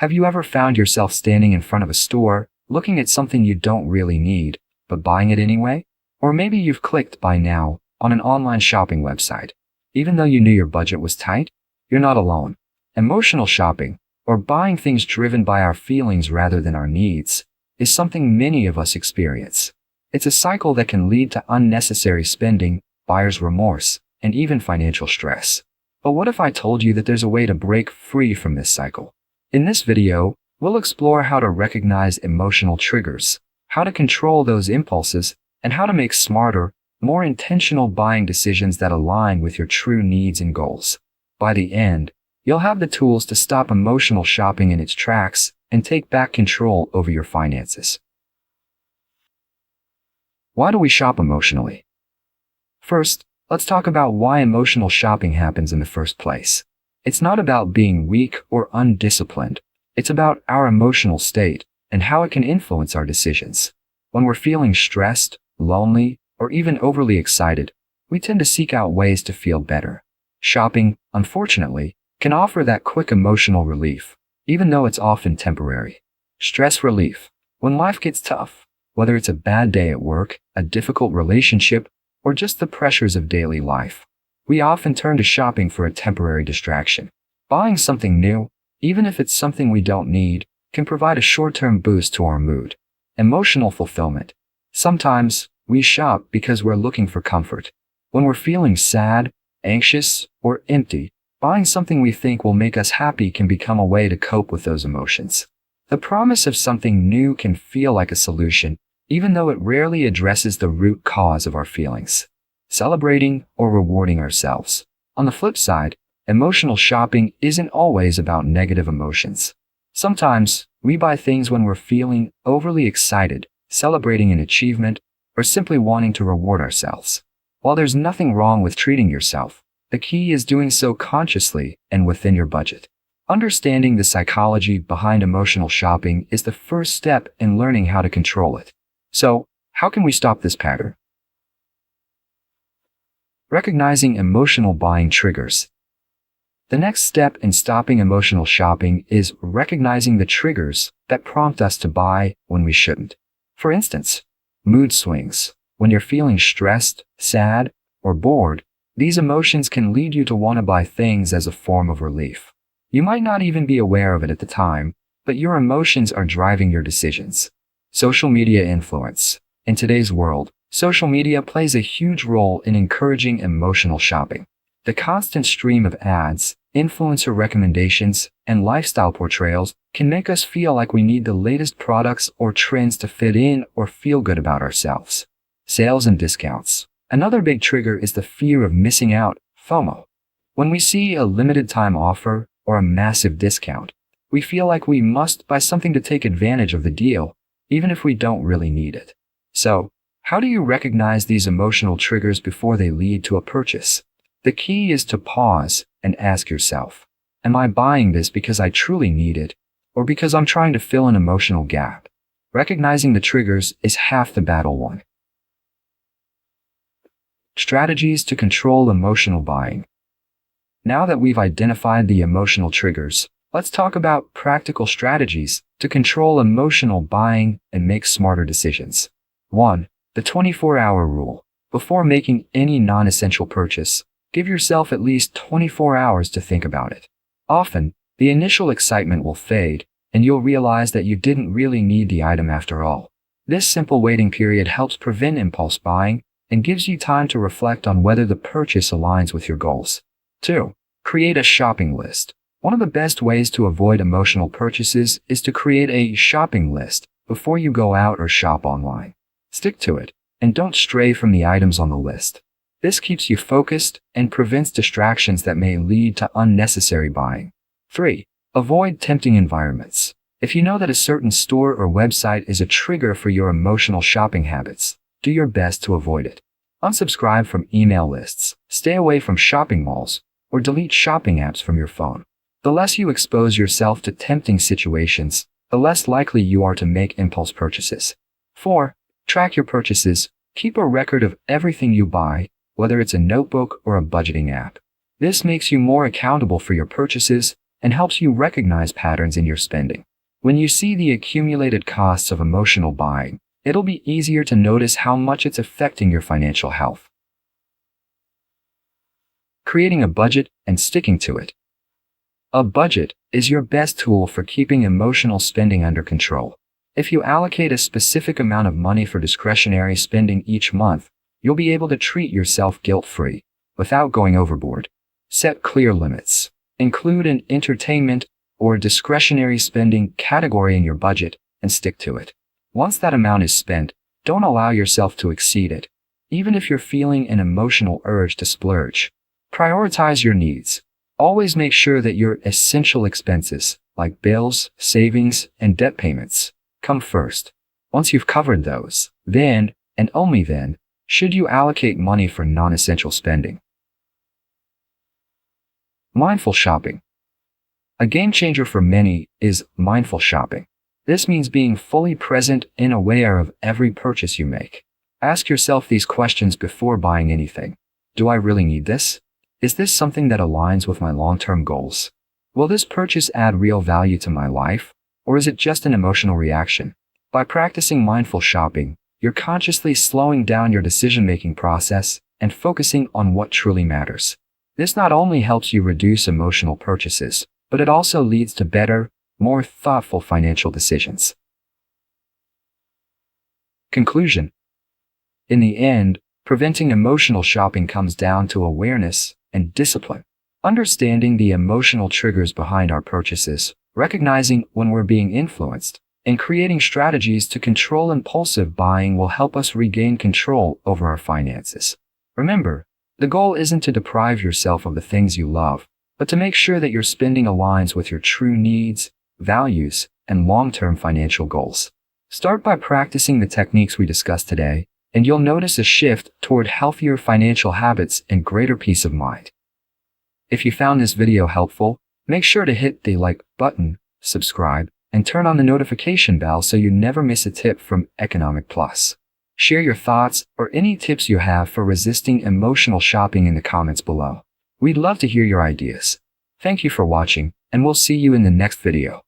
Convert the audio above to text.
Have you ever found yourself standing in front of a store, looking at something you don't really need, but buying it anyway? Or maybe you've clicked buy now on an online shopping website. Even though you knew your budget was tight, you're not alone. Emotional shopping, or buying things driven by our feelings rather than our needs, is something many of us experience. It's a cycle that can lead to unnecessary spending, buyer's remorse, and even financial stress. But what if I told you that there's a way to break free from this cycle? In this video, we'll explore how to recognize emotional triggers, how to control those impulses, and how to make smarter, more intentional buying decisions that align with your true needs and goals. By the end, you'll have the tools to stop emotional shopping in its tracks and take back control over your finances. Why do we shop emotionally? First, let's talk about why emotional shopping happens in the first place. It's not about being weak or undisciplined. It's about our emotional state and how it can influence our decisions. When we're feeling stressed, lonely, or even overly excited, we tend to seek out ways to feel better. Shopping, unfortunately, can offer that quick emotional relief, even though it's often temporary. Stress relief. When life gets tough, whether it's a bad day at work, a difficult relationship, or just the pressures of daily life, we often turn to shopping for a temporary distraction. Buying something new, even if it's something we don't need, can provide a short-term boost to our mood. Emotional fulfillment. Sometimes, we shop because we're looking for comfort. When we're feeling sad, anxious, or empty, buying something we think will make us happy can become a way to cope with those emotions. The promise of something new can feel like a solution, even though it rarely addresses the root cause of our feelings. Celebrating or rewarding ourselves. On the flip side, emotional shopping isn't always about negative emotions. Sometimes, we buy things when we're feeling overly excited, celebrating an achievement, or simply wanting to reward ourselves. While there's nothing wrong with treating yourself, the key is doing so consciously and within your budget. Understanding the psychology behind emotional shopping is the first step in learning how to control it. So, how can we stop this pattern? Recognizing emotional buying triggers. The next step in stopping emotional shopping is recognizing the triggers that prompt us to buy when we shouldn't. For instance, mood swings. When you're feeling stressed, sad, or bored, these emotions can lead you to want to buy things as a form of relief. You might not even be aware of it at the time, but your emotions are driving your decisions. Social media influence. In today's world, social media plays a huge role in encouraging emotional shopping. The constant stream of ads, influencer recommendations, and lifestyle portrayals can make us feel like we need the latest products or trends to fit in or feel good about ourselves. Sales and discounts. Another big trigger is the fear of missing out, FOMO. When we see a limited time offer or a massive discount, we feel like we must buy something to take advantage of the deal, even if we don't really need it. So, how do you recognize these emotional triggers before they lead to a purchase? The key is to pause and ask yourself, am I buying this because I truly need it, or because I'm trying to fill an emotional gap? Recognizing the triggers is half the battle won. Strategies to control emotional buying. Now that we've identified the emotional triggers, let's talk about practical strategies to control emotional buying and make smarter decisions. 1. The 24-hour rule. Before making any non-essential purchase, give yourself at least 24 hours to think about it. Often, the initial excitement will fade, and you'll realize that you didn't really need the item after all. This simple waiting period helps prevent impulse buying and gives you time to reflect on whether the purchase aligns with your goals. 2. Create a shopping list. One of the best ways to avoid emotional purchases is to create a shopping list before you go out or shop online. Stick to it, and don't stray from the items on the list. This keeps you focused and prevents distractions that may lead to unnecessary buying. 3. Avoid tempting environments. If you know that a certain store or website is a trigger for your emotional shopping habits, do your best to avoid it. Unsubscribe from email lists, stay away from shopping malls, or delete shopping apps from your phone. The less you expose yourself to tempting situations, the less likely you are to make impulse purchases. 4. Track your purchases. Keep a record of everything you buy, whether it's a notebook or a budgeting app. This makes you more accountable for your purchases and helps you recognize patterns in your spending. When you see the accumulated costs of emotional buying, it'll be easier to notice how much it's affecting your financial health. Creating a budget and sticking to it. A budget is your best tool for keeping emotional spending under control. If you allocate a specific amount of money for discretionary spending each month, you'll be able to treat yourself guilt-free without going overboard. Set clear limits. Include an entertainment or discretionary spending category in your budget and stick to it. Once that amount is spent, don't allow yourself to exceed it, even if you're feeling an emotional urge to splurge. Prioritize your needs. Always make sure that your essential expenses, like bills, savings, and debt payments, come first. Once you've covered those, then, and only then, should you allocate money for non-essential spending. Mindful shopping. A game changer for many is mindful shopping. This means being fully present and aware of every purchase you make. Ask yourself these questions before buying anything. Do I really need this? Is this something that aligns with my long-term goals? Will this purchase add real value to my life, or is it just an emotional reaction? By practicing mindful shopping, you're consciously slowing down your decision-making process and focusing on what truly matters. This not only helps you reduce emotional purchases, but it also leads to better, more thoughtful financial decisions. Conclusion. In the end, preventing emotional shopping comes down to awareness and discipline. Understanding the emotional triggers behind our purchases, recognizing when we're being influenced, and creating strategies to control impulsive buying will help us regain control over our finances. Remember, the goal isn't to deprive yourself of the things you love, but to make sure that your spending aligns with your true needs, values, and long-term financial goals. Start by practicing the techniques we discussed today, and you'll notice a shift toward healthier financial habits and greater peace of mind. If you found this video helpful, make sure to hit the like button, subscribe, and turn on the notification bell so you never miss a tip from Economic Plus. Share your thoughts or any tips you have for resisting emotional shopping in the comments below. We'd love to hear your ideas. Thank you for watching, and we'll see you in the next video.